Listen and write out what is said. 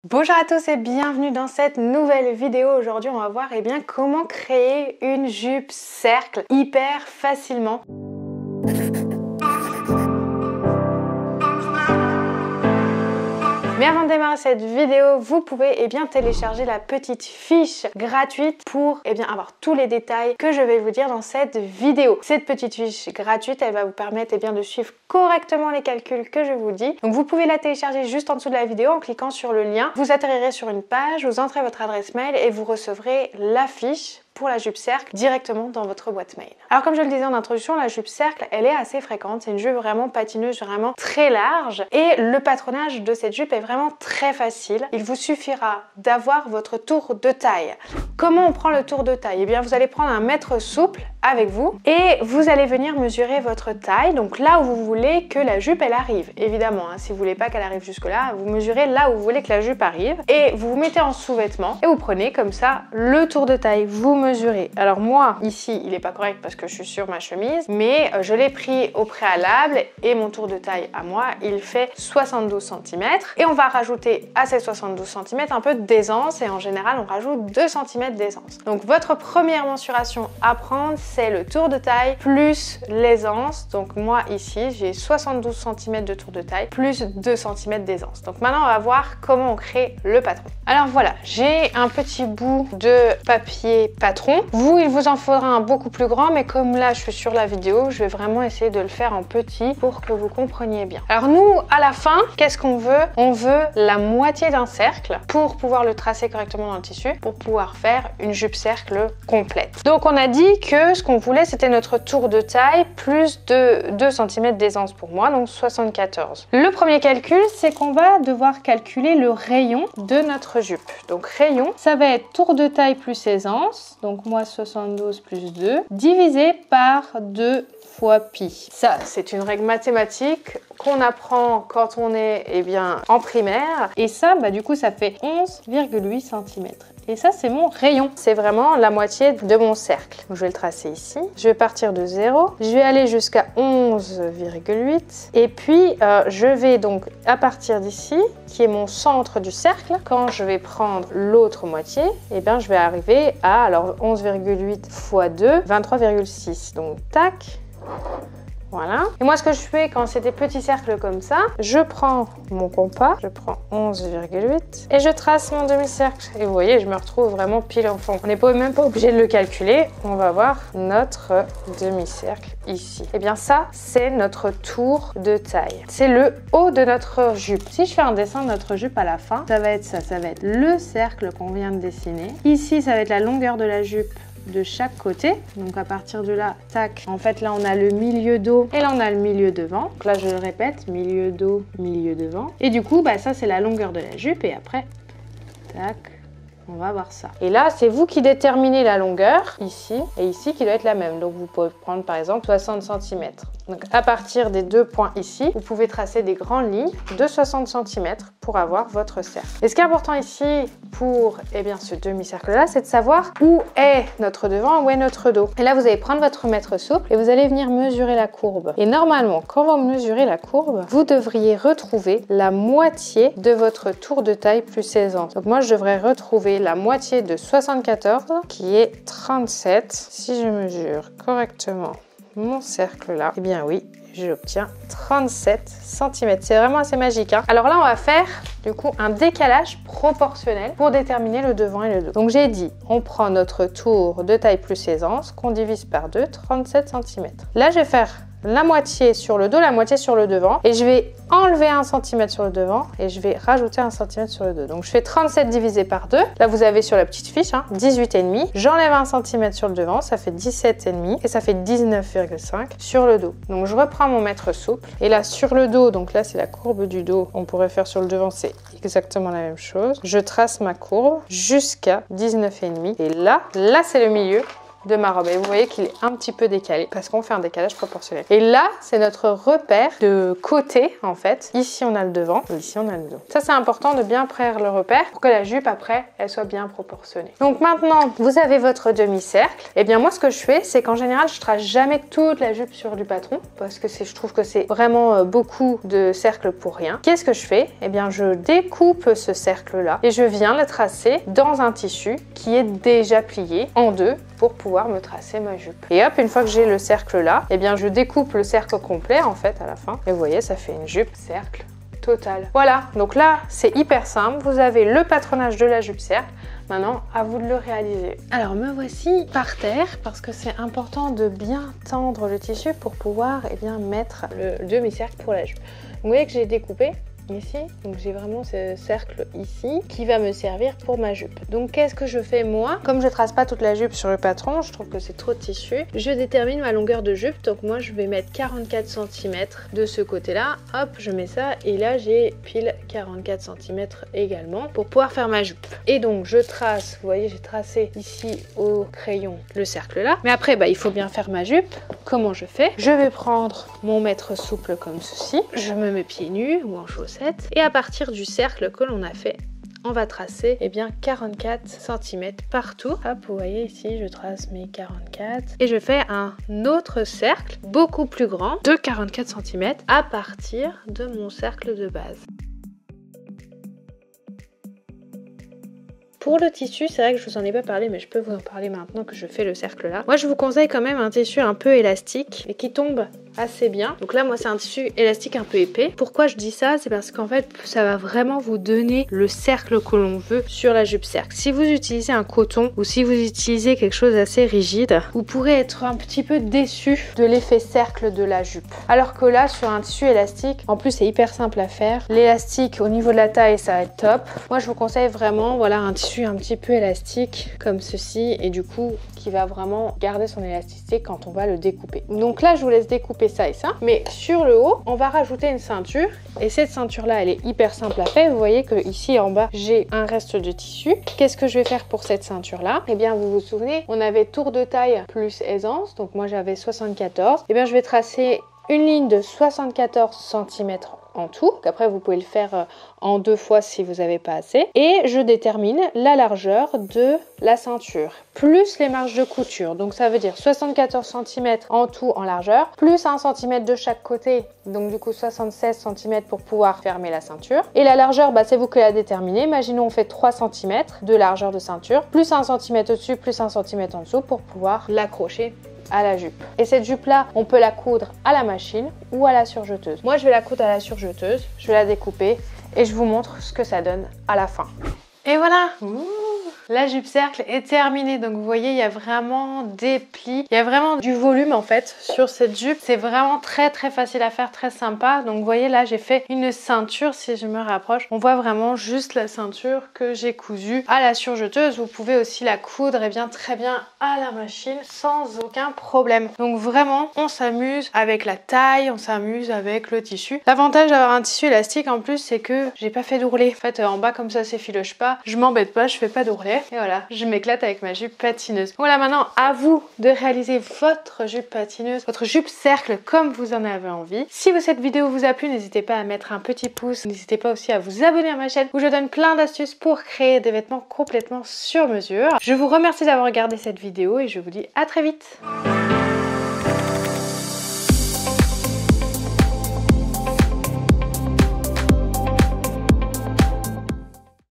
Bonjour à tous et bienvenue dans cette nouvelle vidéo. Aujourd'hui on va voir comment créer une jupe cercle hyper facilement. Mais avant de démarrer cette vidéo, vous pouvez télécharger la petite fiche gratuite pour avoir tous les détails que je vais vous dire dans cette vidéo. Cette petite fiche gratuite, elle va vous permettre de suivre correctement les calculs que je vous dis. Donc vous pouvez la télécharger juste en dessous de la vidéo en cliquant sur le lien. Vous atterrirez sur une page, vous entrez votre adresse mail et vous recevrez la fiche pour la jupe cercle directement dans votre boîte mail. Alors comme je le disais en introduction, la jupe cercle, elle est assez fréquente. C'est une jupe vraiment patineuse, vraiment très large. Et le patronage de cette jupe est vraiment très facile. Il vous suffira d'avoir votre tour de taille. Comment on prend le tour de taille? Vous allez prendre un mètre souple avec vous et vous allez venir mesurer votre taille. Donc là où vous voulez que la jupe elle arrive. Évidemment, si vous voulez pas qu'elle arrive jusque là, vous mesurez là où vous voulez que la jupe arrive et vous vous mettez en sous-vêtement et vous prenez comme ça le tour de taille. Vous mesurez. Alors moi, ici, il n'est pas correct parce que je suis sur ma chemise, mais je l'ai pris au préalable et mon tour de taille à moi, il fait 72 cm. Et on va rajouter à ces 72 cm un peu d'aisance et en général, on rajoute 2 cm d'aisance. Donc votre première mensuration à prendre, c'est le tour de taille plus l'aisance. Donc moi, ici, j'ai 72 cm de tour de taille plus 2 cm d'aisance. Donc maintenant, on va voir comment on crée le patron. Alors voilà, j'ai un petit bout de papier patron. Vous, il vous en faudra un beaucoup plus grand, mais comme là je suis sur la vidéo, je vais vraiment essayer de le faire en petit pour que vous compreniez bien. Alors nous, à la fin, qu'est-ce qu'on veut? On veut la moitié d'un cercle pour pouvoir le tracer correctement dans le tissu, pour pouvoir faire une jupe cercle complète. Donc on a dit que ce qu'on voulait, c'était notre tour de taille plus de 2 cm d'aisance pour moi, donc 74. Le premier calcul, c'est qu'on va devoir calculer le rayon de notre jupe. Donc rayon, ça va être tour de taille plus aisance, donc moi 72 plus 2, divisé par 2 fois pi. Ça, c'est une règle mathématique qu'on apprend quand on est en primaire. Et ça, du coup, ça fait 11,8 cm. Et ça, c'est mon rayon. C'est vraiment la moitié de mon cercle. Donc, je vais le tracer ici. Je vais partir de 0. Je vais aller jusqu'à 11,8. Et puis, je vais donc, à partir d'ici, qui est mon centre du cercle, quand je vais prendre l'autre moitié, je vais arriver à, alors 11,8 x 2, 23,6. Donc, tac. Voilà. Et moi, ce que je fais quand c'est des petits cercles comme ça, je prends mon compas, je prends 11,8 et je trace mon demi-cercle. Et vous voyez, je me retrouve vraiment pile en fond. On n'est même pas obligé de le calculer. On va voir notre demi-cercle ici. Et bien ça, c'est notre tour de taille. C'est le haut de notre jupe. Si je fais un dessin de notre jupe à la fin, ça va être ça. Ça va être le cercle qu'on vient de dessiner. Ici, ça va être la longueur de la jupe de chaque côté. Donc à partir de là, tac, en fait là on a le milieu dos et là on a le milieu devant. Donc là je le répète, milieu dos, milieu devant. Et du coup ça c'est la longueur de la jupe et après, tac, on va voir ça. Et là, c'est vous qui déterminez la longueur, ici, et ici, qui doit être la même. Donc, vous pouvez prendre, par exemple, 60 cm. Donc, à partir des 2 points ici, vous pouvez tracer des grandes lignes de 60 cm pour avoir votre cercle. Et ce qui est important ici pour, ce demi-cercle-là, c'est de savoir où est notre devant, où est notre dos. Et là, vous allez prendre votre mètre souple et vous allez venir mesurer la courbe. Et normalement, quand vous mesurez la courbe, vous devriez retrouver la moitié de votre tour de taille plus aisance. Donc, moi, je devrais retrouver la moitié de 74 qui est 37. Si je mesure correctement mon cercle là, oui, j'obtiens 37 cm. C'est vraiment assez magique. Alors là, on va faire du coup un décalage proportionnel pour déterminer le devant et le dos. Donc j'ai dit, on prend notre tour de taille plus aisance qu'on divise par 2, 37 cm. Là, je vais faire la moitié sur le dos, la moitié sur le devant et je vais enlever 1 cm sur le devant et je vais rajouter 1 cm sur le dos. Donc je fais 37 divisé par 2. Là vous avez sur la petite fiche 18,5. J'enlève 1 cm sur le devant, ça fait 17,5 et ça fait 19,5 sur le dos. Donc je reprends mon mètre souple et là sur le dos, donc là c'est la courbe du dos, on pourrait faire sur le devant, c'est exactement la même chose. Je trace ma courbe jusqu'à 19,5 et là c'est le milieu de ma robe. Et vous voyez qu'il est un petit peu décalé parce qu'on fait un décalage proportionnel. Et là, c'est notre repère de côté en fait. Ici, on a le devant, et ici, on a le dos. Ça, c'est important de bien faire le repère pour que la jupe, après, elle soit bien proportionnée. Donc maintenant, vous avez votre demi-cercle. Et bien moi, ce que je fais, c'est qu'en général, je trace jamais toute la jupe sur du patron parce que je trouve que c'est vraiment beaucoup de cercles pour rien. Qu'est-ce que je fais? Eh bien, je découpe ce cercle-là et je viens le tracer dans un tissu qui est déjà plié en deux pour pouvoir me tracer ma jupe. Et hop, une fois que j'ai le cercle là, eh bien, je découpe le cercle complet en fait à la fin. Et vous voyez, ça fait une jupe cercle totale. Voilà, donc là, c'est hyper simple. Vous avez le patronage de la jupe cercle. Maintenant, à vous de le réaliser. Alors, me voici par terre parce que c'est important de bien tendre le tissu pour pouvoir mettre le demi-cercle pour la jupe. Vous voyez que j'ai découpé ici, donc j'ai vraiment ce cercle ici qui va me servir pour ma jupe. Donc qu'est-ce que je fais moi? Comme je trace pas toute la jupe sur le patron, je trouve que c'est trop de tissu, je détermine ma longueur de jupe. Donc moi je vais mettre 44 cm de ce côté là, hop je mets ça et là j'ai pile 44 cm également pour pouvoir faire ma jupe. Et donc je trace, vous voyez j'ai tracé ici au crayon le cercle là, mais après il faut bien faire ma jupe. Comment je fais? Je vais prendre mon mètre souple comme ceci, je me mets pieds nus ou en chaussettes. Et à partir du cercle que l'on a fait, on va tracer 44 cm partout. Hop, vous voyez ici, je trace mes 44. Et je fais un autre cercle beaucoup plus grand de 44 cm à partir de mon cercle de base. Pour le tissu, c'est vrai que je vous en ai pas parlé, mais je peux vous en parler maintenant que je fais le cercle là. Moi, je vous conseille quand même un tissu un peu élastique et qui tombe assez bien. Donc là, moi, c'est un tissu élastique un peu épais. Pourquoi je dis ça? C'est parce qu'en fait, ça va vraiment vous donner le cercle que l'on veut sur la jupe cercle. Si vous utilisez un coton ou si vous utilisez quelque chose d'assez rigide, vous pourrez être un petit peu déçu de l'effet cercle de la jupe. Alors que là, sur un tissu élastique, en plus, c'est hyper simple à faire. L'élastique au niveau de la taille, ça va être top. Moi, je vous conseille vraiment, voilà, un tissu un petit peu élastique comme ceci et du coup, qui va vraiment garder son élasticité quand on va le découper. Donc là, je vous laisse découper ça et ça, mais sur le haut on va rajouter une ceinture et cette ceinture là elle est hyper simple à faire. Vous voyez que ici en bas j'ai un reste de tissu. Qu'est-ce que je vais faire pour cette ceinture là? Eh bien vous vous souvenez, on avait tour de taille plus aisance, donc moi j'avais 74. Eh bien je vais tracer une ligne de 74 cm en tout. Après vous pouvez le faire en deux fois si vous n'avez pas assez. Et je détermine la largeur de la ceinture plus les marges de couture. Donc ça veut dire 74 cm en tout en largeur plus 1 cm de chaque côté. Donc du coup 76 cm pour pouvoir fermer la ceinture. Et la largeur, c'est vous qui la déterminez. Imaginons on fait 3 cm de largeur de ceinture plus 1 cm au-dessus plus 1 cm en dessous pour pouvoir l'accrocher à la jupe. Et cette jupe là, on peut la coudre à la machine ou à la surjeteuse. Moi je vais la coudre à la surjeteuse, je vais la découper et je vous montre ce que ça donne à la fin. Et voilà, la jupe cercle est terminée. Donc vous voyez, il y a vraiment des plis, il y a vraiment du volume en fait sur cette jupe. C'est vraiment très facile à faire, très sympa. Donc vous voyez là, j'ai fait une ceinture. Si je me rapproche, on voit vraiment juste la ceinture que j'ai cousue à la surjeteuse. Vous pouvez aussi la coudre très bien à la machine sans aucun problème. Donc vraiment, on s'amuse avec la taille, on s'amuse avec le tissu. L'avantage d'avoir un tissu élastique en plus, c'est que j'ai pas fait d'ourlet. En fait, en bas comme ça, s'effiloche pas. Je m'embête pas, je fais pas d'ourlet. Et voilà, je m'éclate avec ma jupe patineuse. Voilà, maintenant à vous de réaliser votre jupe patineuse, votre jupe cercle comme vous en avez envie. Si cette vidéo vous a plu, n'hésitez pas à mettre un petit pouce. N'hésitez pas aussi à vous abonner à ma chaîne où je donne plein d'astuces pour créer des vêtements complètement sur mesure. Je vous remercie d'avoir regardé cette vidéo et je vous dis à très vite.